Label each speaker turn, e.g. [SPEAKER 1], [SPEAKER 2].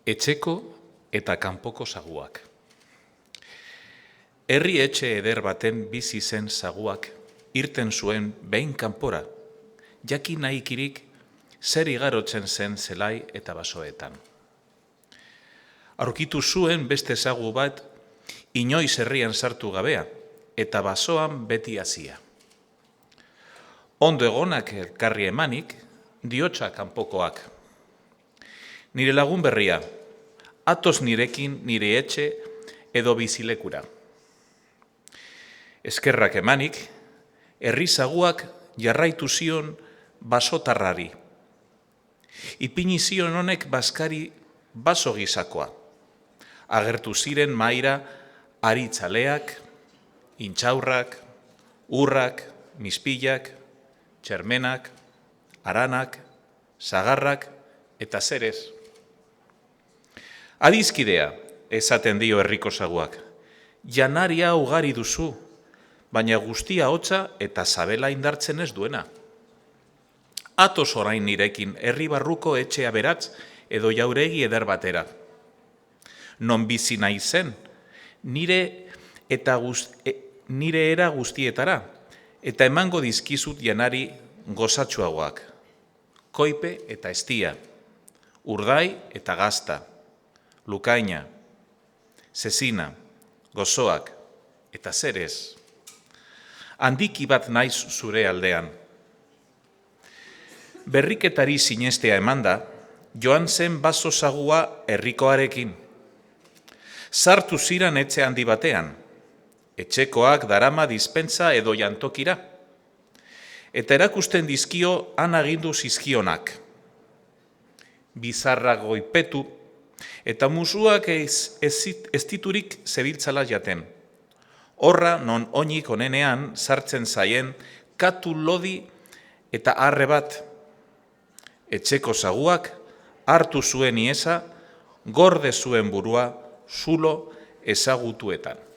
[SPEAKER 1] Etxeko eta kanpoko saguak. Herri etxe eder baten bizi zen saguak irten zuen behin kanpora, jakin nahikirik zer igarotzen zen zelai eta basoetan. Aurkitu zuen beste sagu bat inoiz herrian sartu gabea eta basoan beti hasia. Ondo egonak elkarri emanik, diotsa kanpokoak. Nire lagun berria, atoz nirekin nire etxe edo bizilekura. Eskerrak emanik, herri saguak jarraitu zion basotarrari. Ipini zion honek baskari baso gizakoa. Agertu ziren maira aritzaleak, intxaurrak, urrak, mispilak, txermenak, aranak, sagarrak eta zerez. Adizkidea, esaten dio herriko saguak, janaria ugari duzu, baina guztia hotza eta sabela indartzen ez duena. Atoz orain nirekin herri barruko etxea beratz edo jauregi eder batera. Non bizi nahi zen, nire era guztietara, eta emango dizkizut janari gozatsuagoak. Koipe eta estia, urdai eta gazta, lukaina, zezina, gozoak eta zerez. Handiki bat naiz zure aldean. Berriketari sinestea emanda, joan zen baso sagua herrikoarekin. Sartu ziran etxe handi batean, etxekoak darama dispentsa edo jantokira, eta erakusten dizkio han agindu zizkionak. Bizarra goipetu, eta musuak ez diturik zebiltzala jaten. Horra non oinik onenean sartzen zaien katu lodi eta arre bat. Etxeko saguak hartu zuen iesa, gorde zuen burua zulo ezagutuetan.